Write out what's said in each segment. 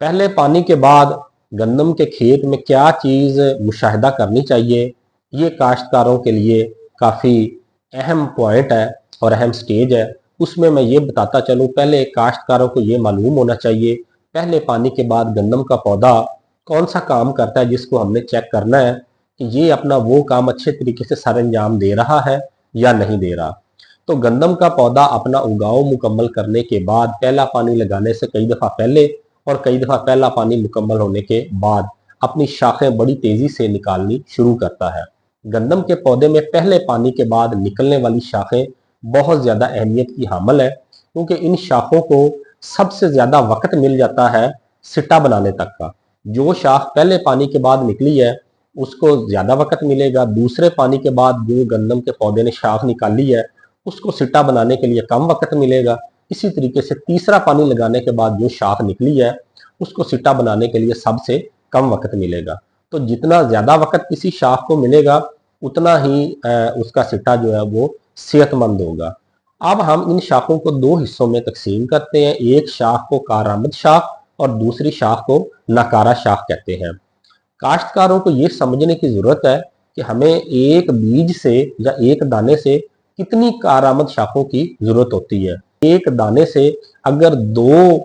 पहले पानी के बाद गंदम के खेत में क्या चीज़ मुशाहिदा करनी चाहिए, ये काश्तकारों के लिए काफ़ी अहम पॉइंट है और अहम स्टेज है। उसमें मैं ये बताता चलूँ, पहले काश्तकारों को ये मालूम होना चाहिए पहले पानी के बाद गंदम का पौधा कौन सा काम करता है, जिसको हमने चेक करना है कि ये अपना वो काम अच्छे तरीके से सर अंजाम दे रहा है या नहीं दे रहा। तो गंदम का पौधा अपना उगाव मुकम्मल करने के बाद पहला पानी लगाने से कई दफ़ा पहले और कई दफ़ा पहला पानी मुकम्मल होने के बाद अपनी शाखें बड़ी तेज़ी से निकालनी शुरू करता है। गंदम के पौधे में पहले पानी के बाद निकलने वाली शाखें बहुत ज़्यादा अहमियत की हामिल है, क्योंकि इन शाखों को सबसे ज़्यादा वक्त मिल जाता है सिट्टा बनाने तक का। जो शाख पहले पानी के बाद निकली है उसको ज़्यादा वक्त मिलेगा, दूसरे पानी के बाद जो गंदम के पौधे ने शाख निकाली है उसको सिट्टा बनाने के लिए कम वक्त मिलेगा। इसी तरीके से तीसरा पानी लगाने के बाद जो शाख निकली है उसको सिट्टा बनाने के लिए सबसे कम वक्त मिलेगा। तो जितना ज़्यादा वक्त किसी शाख को मिलेगा उतना ही उसका सिट्टा जो है वो सेहतमंद होगा। अब हम इन शाखों को दो हिस्सों में तकसीम करते हैं, एक शाख को कारआमद शाख और दूसरी शाख को नाकारा शाख कहते हैं। काश्तकारों को ये समझने की ज़रूरत है कि हमें एक बीज से या एक दाने से कितनी कारआमद शाखों की ज़रूरत होती है। एक दाने से अगर दो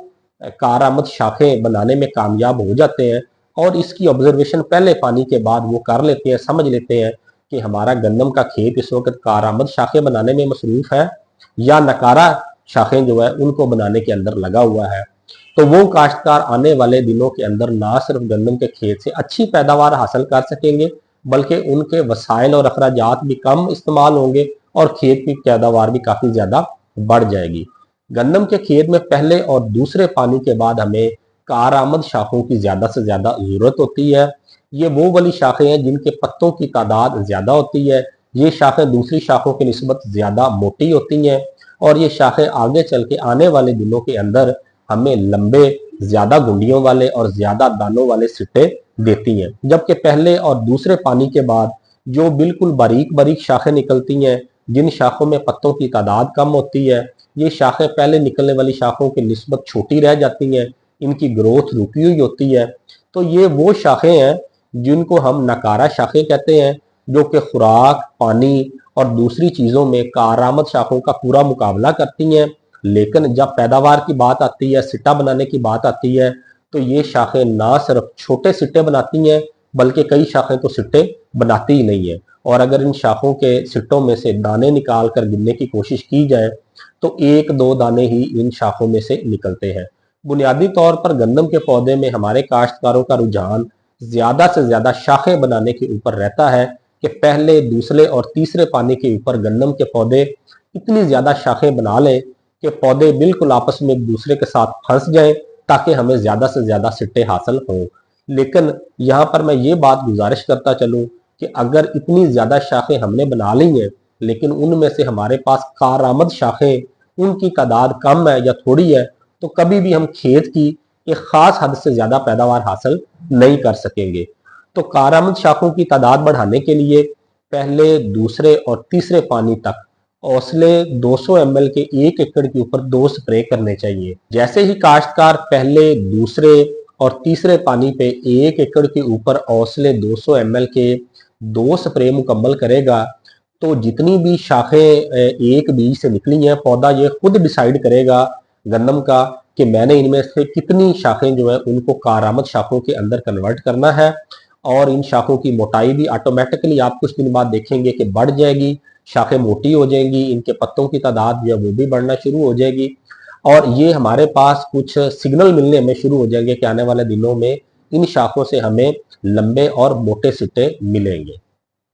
कारआमद शाखें बनाने में कामयाब हो जाते हैं और इसकी ऑब्जर्वेशन पहले पानी के बाद वो कर लेते हैं, समझ लेते हैं कि हमारा गंदम का खेत इस वक्त कारआमद शाखें बनाने में मसरूफ़ है या नकारा शाखें जो है उनको बनाने के अंदर लगा हुआ है, तो वो काश्तकार आने वाले दिनों के अंदर ना सिर्फ गंदम के खेत से अच्छी पैदावार हासिल कर सकेंगे बल्कि उनके वसाइल और अखराजात भी कम इस्तेमाल होंगे और खेत की पैदावार भी काफ़ी ज़्यादा बढ़ जाएगी। गंदम के खेत में पहले और दूसरे पानी के बाद हमें कारआमद शाखों की ज़्यादा से ज़्यादा ज़रूरत होती है। ये वो वाली शाखें हैं जिनके पत्तों की तादाद ज़्यादा होती है, ये शाखें दूसरी शाखों की निस्बत ज़्यादा मोटी होती हैं और ये शाखें आगे चल के आने वाले दिनों के अंदर हमें लंबे ज़्यादा गुंडियों वाले और ज़्यादा दानों वाले सिट्टे देती हैं। जबकि पहले और दूसरे पानी के बाद जो बिल्कुल बारीक बारीक शाखें निकलती हैं, जिन शाखों में पत्तों की तादाद कम होती है, ये शाखें पहले निकलने वाली शाखों की निस्बत छोटी रह जाती हैं, इनकी ग्रोथ रुकी हुई होती है। तो ये वो शाखें हैं जिनको हम नकारा शाखें कहते हैं, जो कि खुराक, पानी और दूसरी चीज़ों में कारआमद शाखों का पूरा मुकाबला करती हैं। लेकिन जब पैदावार की बात आती है, सिट्टा बनाने की बात आती है, तो ये शाखें ना सिर्फ छोटे सिट्टे बनाती हैं बल्कि कई शाखें तो सिट्टे बनाती ही नहीं है। और अगर इन शाखों के सिट्टों में से दाने निकाल कर गिनने की कोशिश की जाए तो एक दो दाने ही इन शाखों में से निकलते हैं। बुनियादी तौर पर गंदम के पौधे में हमारे काश्तकारों का रुझान ज़्यादा से ज़्यादा शाखें बनाने के ऊपर रहता है कि पहले, दूसरे और तीसरे पानी के ऊपर गंदम के पौधे इतनी ज़्यादा शाखें बना लें कि पौधे बिल्कुल आपस में एक दूसरे के साथ फंस जाएं ताकि हमें ज़्यादा से ज़्यादा सिट्टे हासिल हों। लेकिन यहाँ पर मैं ये बात गुजारिश करता चलूँ कि अगर इतनी ज़्यादा शाखें हमने बना ली हैं लेकिन उनमें से हमारे पास कारआमद शाखें उनकी तादाद कम है या थोड़ी है, तो कभी भी हम खेत की एक ख़ास हद से ज़्यादा पैदावार हासिल नहीं कर सकेंगे। तो कारआमद शाखों की तादाद बढ़ाने के लिए पहले, दूसरे और तीसरे पानी तक औसले 200 ml के 1 एकड़ के ऊपर 2 स्प्रे करने चाहिए। जैसे ही काश्तकार पहले, दूसरे और तीसरे पानी पे 1 एकड़ के ऊपर औसले 200 ml के 2 स्प्रे मुकम्मल करेगा तो जितनी भी शाखें एक बीज से निकली हैं, पौधा ये खुद डिसाइड करेगा गंदम का कि मैंने इनमें से कितनी शाखें जो है उनको कारआमद शाखों के अंदर कन्वर्ट करना है। और इन शाखों की मोटाई भी ऑटोमेटिकली आप कुछ दिन बाद देखेंगे कि बढ़ जाएगी, शाखें मोटी हो जाएंगी, इनके पत्तों की तादाद जो है वो भी बढ़ना शुरू हो जाएगी और ये हमारे पास कुछ सिग्नल मिलने में शुरू हो जाएंगे कि आने वाले दिनों में इन शाखों से हमें लंबे और मोटे सिट्टे मिलेंगे।